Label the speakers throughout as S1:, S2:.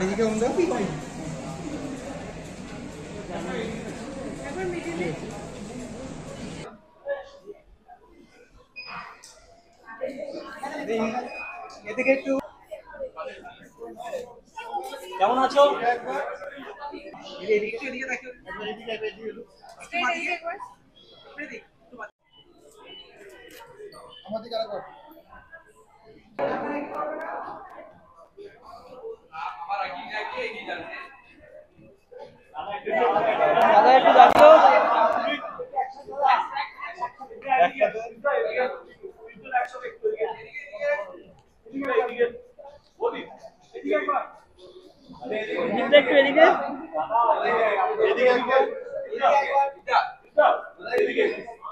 S1: এদিকে অন্ধ এদিকে একটু কেমন আছো? এদিকে এদিকে দেখো আমাদের কারা কর আমার এগিয়ে যাচ্ছে এগিয়ে যাচ্ছে দাদা একটু দাঁড়িয়েও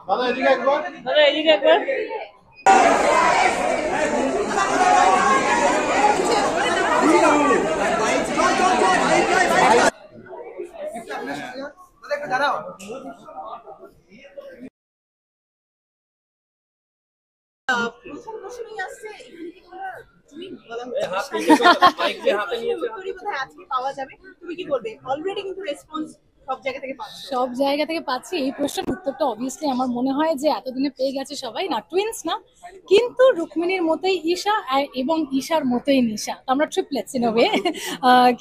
S1: দাদা এদিকে একবার দাদা এদিকে একবার দাঁড়াও প্রথম প্রশ্নই আসছে আজকে পাওয়া যাবে, তুমি কি বলবে? অলরেডি কিন্তু রেসপন্স সব জায়গা থেকে পাচ্ছি। এই প্রশ্নের উত্তরটা অবভিয়াসলি আমার মনে হয় যে এতদিনে পেয়ে গেছে সবাই, না টুইন্স না, কিন্তু রুক্মিণীর মতোই ঈশা এবং ঈশার মতোই নিশা, আমরা ট্রিপলেটস ইন আ ওয়ে।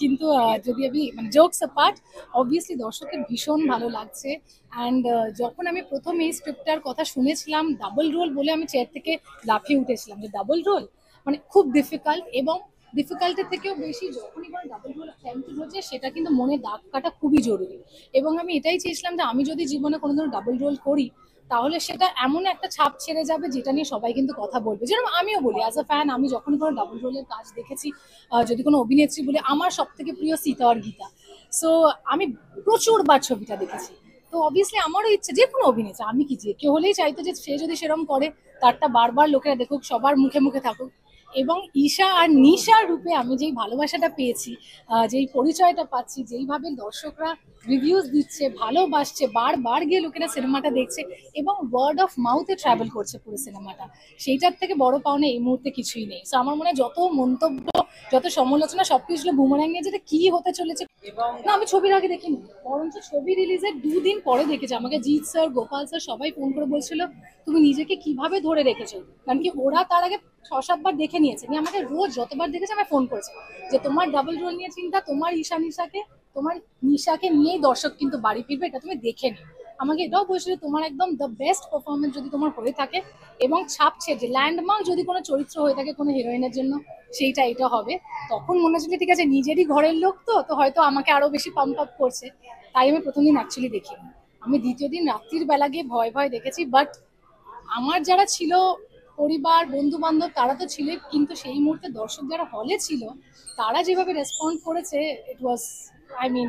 S1: কিন্তু যদি আমি মানে জোকস অ্যাপার্ট, অবভিয়াসলি দর্শকের ভীষণ ভালো লাগছে। অ্যান্ড যখন আমি প্রথম এই স্ক্রিপ্টটার কথা শুনেছিলাম, ডাবল রোল বলে আমি চেয়ার থেকে লাফিয়ে উঠেছিলাম যে ডাবল রোল মানে খুব ডিফিকাল্ট, এবং ডিফিকাল্টের থেকেও বেশি যখনই কোনো ডাবল রোল অ্যাটেম্পট হচ্ছে সেটা কিন্তু মনে দাগ কাটা খুবই জরুরি। এবং আমি এটাই চেয়েছিলাম যে আমি যদি জীবনে কোনো ধরনের ডাবল রোল করি তাহলে সেটা এমন একটা ছাপ ছেড়ে যাবে যেটা নিয়ে সবাই কিন্তু কথা বলবে। যেরকম আমিও বলি অ্যাজ আ ফ্যান, আমি যখনই কোনো ডাবল রোলের কাজ দেখেছি, যদি কোনো অভিনেত্রী বলে, আমার সব থেকে প্রিয় সীতা আর গীতা। সো আমি প্রচুরবার ছবিটা দেখেছি। তো অবভিয়াসলি আমারও ইচ্ছে, যে কোনো অভিনেতা, আমি কি যে কেউ হলেই চাইতো যে সে যদি সেরকম করে তারটা বারবার লোকেরা দেখুক, সবার মুখে মুখে থাকুক। এবং ঈশা আর নিশার রূপে আমি যেই ভালোবাসাটা পেয়েছি, যেই পরিচয়টা পাচ্ছি, যেইভাবে দর্শকরা রিভিউজ দিচ্ছে, ভালোবাসছে, বারবার গিয়ে লোকেরা সিনেমাটা দেখছে এবং ওয়ার্ড অফ মাউথে ট্রাভেল করছে পুরো সিনেমাটা, সেইটার থেকে বড় পাওনা এই মুহূর্তে কিছুই নেই। সো আমার মনে হয় যত মন্তব্য, যত সমালোচনা, সবকিছু বুমারাং নিয়ে যেটা কি হতে চলেছে, না আমি ছবির আগে দেখিনি, বরঞ্চ ছবি রিলিজের 2 দিন পরে দেখেছি। আমাকে জিৎ স্যার, গোপাল স্যার সবাই ফোন করে বলছিল তুমি নিজেকে কিভাবে ধরে রেখেছো, কারণ কি ওরা তার আগে 6-7 বার দেখে নিয়েছে, নিয়ে আমাকে রোজ যতবার দেখেছে আমায় ফোন করেছে যে তোমার ডাবল রোল নিয়ে চিন্তা, তোমার তোমার নিশাকে নিয়েই দর্শক কিন্তু বাড়ি ফিরবে, এটা তুমি দেখে নিও। আমাকে এটাও বলছিল তোমার একদম দ্য বেস্ট পারফরমেন্স যদি তোমার হয়ে থাকে এবং ছাপছে যে ল্যান্ডমার্ক যদি কোনো চরিত্র হয়ে থাকে কোনো হিরোইনের জন্য, সেইটা এটা হবে। তখন মনে হচ্ছিল ঠিক আছে, নিজেরই ঘরের লোক তো হয়তো আমাকে আরো বেশি পাম্প আপ করছে, তাই আমি প্রথম দিন অ্যাকচুয়ালি দেখিনি। আমি দ্বিতীয় দিন রাত্রির বেলা গিয়ে ভয় ভয় দেখেছি। বাট আমার যারা ছিল পরিবার, বন্ধু বান্ধব, তারা তো ছিলই, কিন্তু সেই মুহূর্তে দর্শক যারা হলে ছিল তারা যেভাবে রেসপন্ড করেছে, it was, I mean,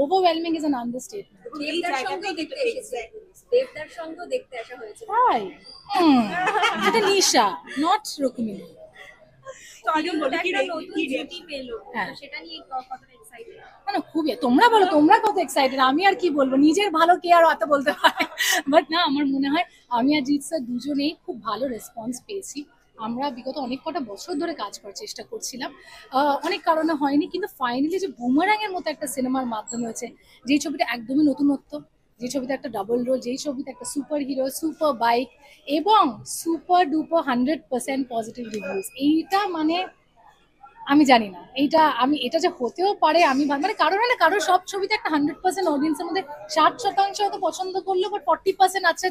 S1: overwhelming is an understatement.
S2: দেবদার সঙ্গে দেখতে আসা হয়েছে,
S1: তাই এটা নিশা, নট রুক্মিণী। খুবই, তোমরা বলো তোমরা কত এক্সাইটেড, আমি আর কি বলবো, নিজের ভালো কে আর অত বলতে পারে। বাট না, আমার মনে হয় আমি আর জিৎ স্যার দুজনেই খুব ভালো রেসপন্স পেয়েছি। আমরা বিগত অনেক কটা বছর ধরে কাজ করার চেষ্টা করছিলাম, অনেক কারণে হয়নি, কিন্তু ফাইনালি যে বুমারাং এর মতো একটা সিনেমার মাধ্যমে হয়েছে, যেই ছবিটা একদমই নতুনত্ব, যে ছবিতে একটা ডাবল রোল, যেই ছবিতে একটা সুপার হিরো, সুপার বাইক এবং সুপার ডুপার 100% পজিটিভ রিভিউজ, এইটা মানে আমি জানি না এটা যে হতেও পারে, আমি মানে কারোর হয় না, কারোর সব ছবিতে একটা 100% অডিয়েন্সের মধ্যে 60% হয়তো পছন্দ করলো, বাট 40% আছে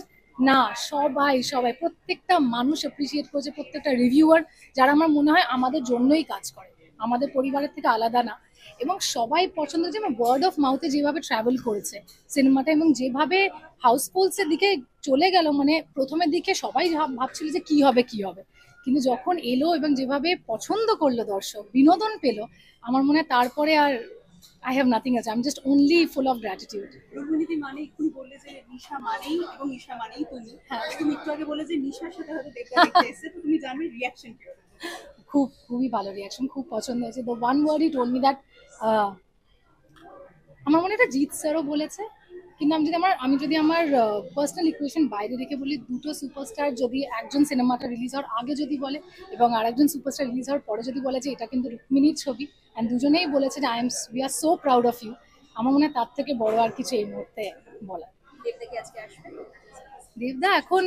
S1: না। সবাই প্রত্যেকটা মানুষ অ্যাপ্রিসিয়েট করছে, প্রত্যেকটা রিভিউয়ার, যারা আমার মনে হয় আমাদের জন্যই কাজ করে, আমাদের পরিবারের থেকে আলাদা না, এবং সবাই পছন্দ করছে। এবং ওয়ার্ড অফ মাউথে যেভাবে ট্রাভেল করেছে সিনেমাটা এবং যেভাবে হাউসফুলসের দিকে চলে গেল, মানে প্রথমের দিকে সবাই ভাবছিল যে কি হবে, কিন্তু যখন এলো এবং যেভাবে পছন্দ করলো দর্শক, বিনোদন পেলো, আমার মনে হয় তারপরে আর I have nothing else. I'm just only full of gratitude.
S2: রঘুনীতি মানে এক্ষুনি বললে যে নিশা মানেই, এবং নিশা মানেই তুমি, হ্যাঁ তুমি একটু আগে বলে যে নিশার সাথে হয়তো দেখতে এসেছে, তো তুমি জানবে রিয়াকশন কি হবে।
S1: খুবই ভালো রিয়াকশন, খুব পছন্দ হয়েছে। The one word he told me that আমার মনে হয় এটা জিৎ স্যারও বলেছে, কিন্তু আমি যদি আমার পার্সোনাল ইকুয়েশন বাইরে রেখে বলি, দুটো সুপারস্টার যদি একজন সিনেমাটা রিলিজ হওয়ার আগে যদি বলে এবং আরেকজন সুপারস্টার রিলিজ হওয়ার পরে যদি বলে যে এটা কিন্তু রুক্মিণীর ছবি, অ্যান্ড দুজনেই বলেছে যে we are so proud of you, আমার মনে হয় তার থেকে বড় আর কিছু এই মুহূর্তে বলার। দেবদা এখন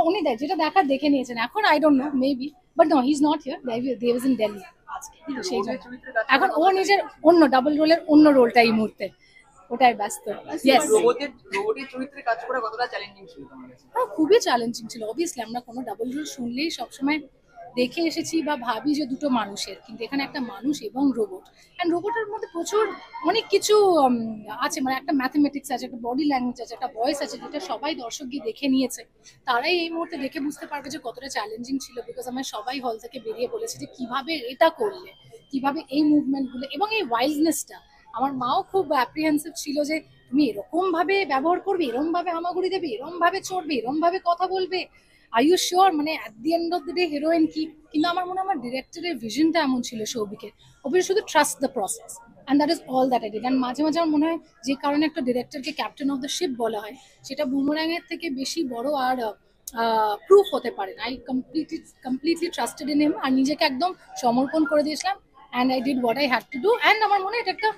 S1: উনি যেটা দেখার দেখে নিয়েছেন, এখন I don't know, maybe, but no, he is not here, Dev is in Delhi আজকে, সেই জন্য এখন ও নিজের অন্য ডাবল রোলের অন্য রোলটা এই মুহূর্তে ওটাই ব্যস্ত। খুবই চ্যালেঞ্জিং ছিল। অবভিয়াসলি আমরা কোনো ডাবল রোল শুনলেই সবসময় দেখে এসেছি বা ভাবি যে দুটো মানুষের, কিন্তু এখানে একটা মানুষ এবং রোবট, অ্যান্ড রোবটের মধ্যে প্রচুর অনেক কিছু আছে, মানে একটা ম্যাথমেটিক্স আছে, একটা বডি ল্যাঙ্গুয়েজ আছে, একটা ভয়েস আছে, যেটা সবাই দর্শক গিয়ে দেখে নিয়েছে। তারাই এই মুহূর্তে দেখে বুঝতে পারবে যে কতটা চ্যালেঞ্জিং ছিল, বিকজ আমরা সবাই হল থেকে বেরিয়ে বলেছি যে কিভাবে এটা করলে, কিভাবে এই মুভমেন্টগুলো এবং এই ওয়াইল্ডনেসটা। আমার মাও খুব অ্যাপ্রিহেন্সিভ ছিল যে তুমি এরকম ভাবে ব্যবহার করবে, এরম ভাবে হামাগুড়ি দেবে, এরম ভাবে চড়বে, এরম ভাবে কথা বলবে, আর ইউ শিওর, মানে at the end of the day heroine কি। কিন্তু আমার মনে হয় আমার ডিরেক্টরের ভিশনটা এমন ছিল সৌভিকের, অবশ্যই শুধু trust the process, and that is all that I did. And মাঝে মাঝে আমার মনে হয় যে কারণে একটা ডিরেক্টরকে ক্যাপ্টেন অফ দ্য শিপ বলা হয়, সেটা বুমরাঙের থেকে বেশি বড় আর প্রুফ হতে পারে না। I completely trusted in him, আর নিজেকে একদম সমর্পণ করে দিয়েছিলাম, and I did what I had to do. And আমার মনে হয় এটা একটা,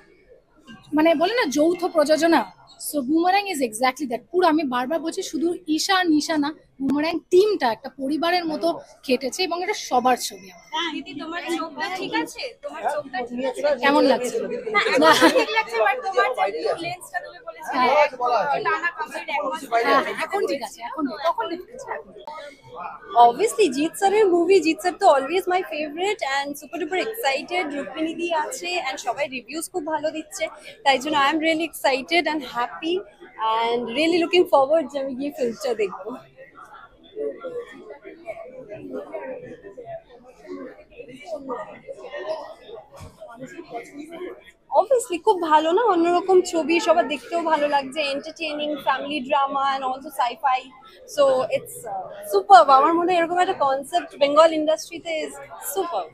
S1: মানে বলে না যৌথ প্রযোজনা, সো বুমারাং ইজ এক্স্যাক্টলি দ্যাট। পুরো আমি বারবার বলছি, শুধু ঈশা আর নিশা না, বুমারাং টিমটা একটা পরিবারের মতো খেটেছে, এবং এটা সবার ছবি।
S2: দিদি তোমার চোখটা ঠিক আছে? তোমার চোখটা ঠিক আছে?
S1: কেমন লাগছে?
S2: না ঠিক লাগছে, বাট তোমার যে লেন্সটা তুমি বলেছিলে টানা কমপ্লিট এক মাস,
S1: এখন ঠিক আছে, এখন তখন দেখেছি।
S3: Obviously জিৎ স্যারের মুভি, জিৎ স্যার তো always my favourite and super duper excited. Rukmini দি আছে অ্যান্ড সবাই রিভিউজ খুব ভালো দিচ্ছে, তাই জন্য I am really excited and happy and really looking forward যে আমি গিয়ে ফিল্মটা দেখবো। অবভিয়াসলি খুব ভালো না, অন্যরকম ছবি, সবার দেখতেও ভালো লাগছে, entertaining family drama and also sci-fi, so it's superb. আমার মনে হয় এরকম একটা কনসেপ্ট বেঙ্গল ইন্ডাস্ট্রিতে ইজ সুপারব।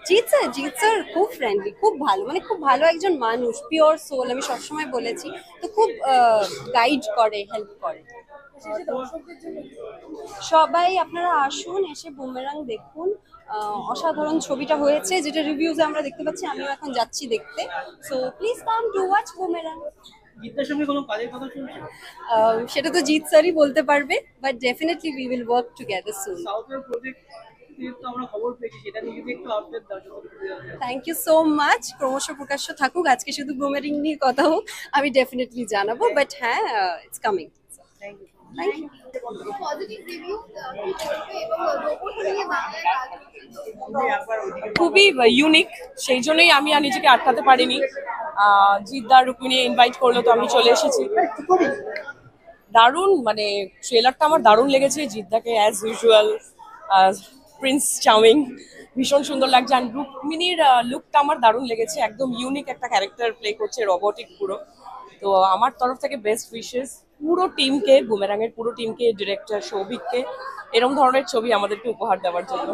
S3: জিৎ স্যার খুব ফ্রেন্ডলি, খুব ভালো, মানে খুব ভালো একজন মানুষ, পিওর সোল, আমি সবসময় বলেছি, তো খুব গাইড করে, হেল্প করে। সবাই আপনারা আসুন, এসে বুমেরাং দেখুন, অসাধারণ ছবিটা হয়েছে, যেটা রিভিউজে আমরা দেখতে পাচ্ছি, আমিও এখন যাচ্ছি দেখতে, so please come to watch Boomerang. সেটা তো জিৎ স্যারই বলতে পারবে, but definitely we will work together soon. Thank you so much. ক্রমশ প্রকাশ্য থাকুক, আজকে শুধু বুমেরাং নিয়ে কথা হোক, আমি ডেফিনেটলি জানাবো, বাট হ্যাঁ, ইটস কামিং। Thank you.
S4: খুবই ইউনিক, সেই জন্যই আমি আর নিজেকে আটকাতে পারিনি। জিদ্দার রুক্মিণী ইনভাইট করলো তো আমি চলে এসেছি। দারুণ, মানে ট্রেলারটা আমার দারুণ লেগেছে। জিদ্দাকে অ্যাজ ইউজুয়াল প্রিন্স চার্মিং, ভীষণ সুন্দর লাগছে। আর রুক্মিণীর লুকটা আমার দারুণ লেগেছে, একদম ইউনিক একটা ক্যারেক্টার প্লে করছে, রোবটিক পুরো। তো আমার তরফ থেকে বেস্ট উইশেস পুরো টিমকে, বুমেরাঙের পুরো টিমকে, ডিরেক্টর সৌভিককে এরকম ধরনের ছবি আমাদেরকে উপহার দেওয়ার জন্য।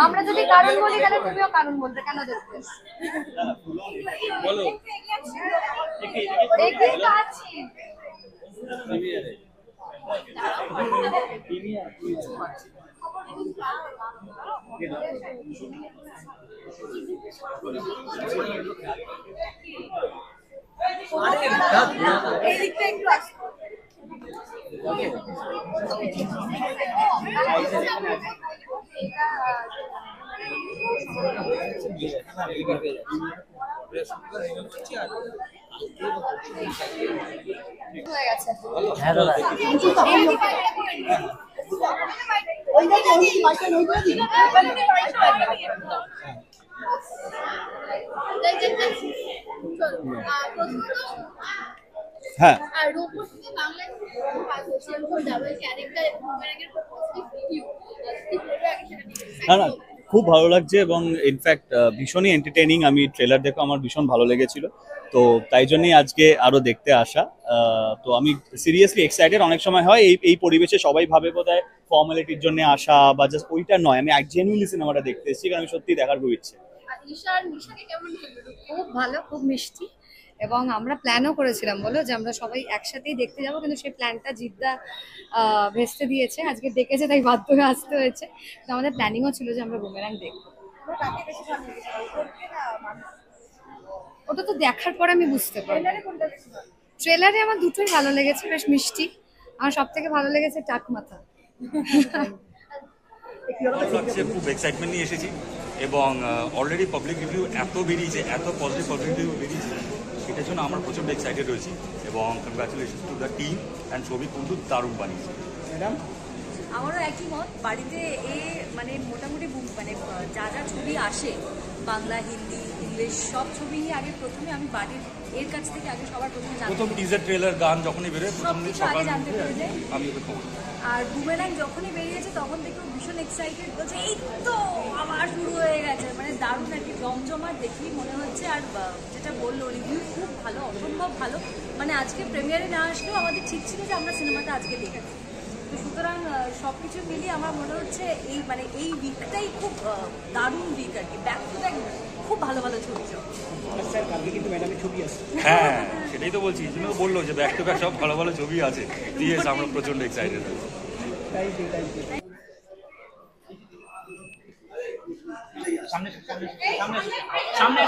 S5: আমরা যদি কারণ বলি তাহলে তুমিও কারণ বলতে কেন দেখতে বলো দেখি তো আছি এই দিকটা একটু আসো এটা হয়ে গেছে
S6: হ্যাঁ দাদা
S7: হ্যাঁ
S5: আর রূপসী বাংলায় ডাবল ক্যারেক্টার এবং বুমেরাংয়ের পজিটিভ রিভিউ কি বলবে আগে সেটা নিয়ে
S7: না না খুব ভালো লাগছে এবং ইনফ্যাক্ট ভীষণই এন্টারটেইনিং। আমি ট্রেলার দেখে আমার ভীষণ ভালো লেগেছিল, তো তাই জন্যই আজকে আরো দেখতে আসা। তো আমি সিরিয়াসলি এক্সাইটেড। অনেক সময় হয় এই পরিবেশে সবাই ভাবে বোধহয় ফর্মালিটির জন্য আসা বা জাস্ট ওইটা নয়, আমি জেনুইনলি সিনেমাটা দেখতে এসেছি কারণ আমি সত্যি দেখার খুব ইচ্ছে।
S5: আর নিশাকে কেমন লাগলো?
S8: খুব ভালো, খুব মিষ্টি। এবং আমরা প্ল্যানও করেছিলাম বলো যে আমরা সবাই একসাথেই দেখতে যাব, কিন্তু সেই প্ল্যানটা জিদ্দা ভেস্তে দিয়েছে, আজকে ডেকেছে তাই বাধ্য হয়ে আসতে হয়েছে। তো আমাদের প্ল্যানিংও ছিল যে আমরা বুমেরাং দেখবো। ওটা তো দেখার পর আমি বুঝতে পারবো। ট্রেলারে আমার দুটোই ভালো লেগেছে, বেশ মিষ্টি। আমার সব থেকে ভালো লেগেছে টাক মাথা।
S9: খুব এক্সাইটমেন্ট নিয়ে এসেছি এবং অলরেডি পাবলিক রিভিউ এত বেরিয়েছে, এত পজিটিভ পাবলিক রিভিউ বেরিয়েছে, এটার জন্য আমরা প্রচণ্ড এক্সাইটেড রয়েছি এবং congratulation to the team and ছবি কিন্তু দারুণ বানিয়েছে। ম্যাডাম
S8: আমারও একই মত। বাড়িতে মানে মোটামুটি মানে যা যা ছবি আসে বাংলা, হিন্দি, ইংলিশ সব ছবি নিয়ে আগে প্রথমে আমি বাড়ির এর কাছ থেকে আগে সবার প্রথমে
S9: প্রথম টিজার ট্রেলার গান যখনই বেরোয়
S8: সব কিছু আগে জানতে পেরে যাই।
S9: আমি ওকে খবর।
S8: আর বুমেরাং যখনই বেরিয়েছে তখন থেকেও ভীষণ এক্সাইটেড, বলছে এই তো আবার শুরু হয়ে গেছে। মানে দারুণ আর কি, জমজমাট দেখি মনে হচ্ছে। আর যেটা বললো রিভিউ খুব ভালো, অসম্ভব ভালো। মানে আজকে প্রিমিয়ারে না আসলেও আমাদের ঠিক ছিল যে আমরা সিনেমাটা আজকে দেখেছি। তো সুতরাং সব কিছু মিলিয়ে আমার মনে হচ্ছে এই উইকটাই খুব দারুণ উইক আর কি। ব্যাক টু ব্যাক খুব ভালো ভালো ছবি।
S9: হ্যাঁ সেটাই তো বলছি, এই জন্য তো বললো যে ব্যাক টু ব্যাক সব ভালো ভালো ছবি আছে। দিয়েছে, আমরা প্রচণ্ড এক্সাইটেড।
S6: সামনে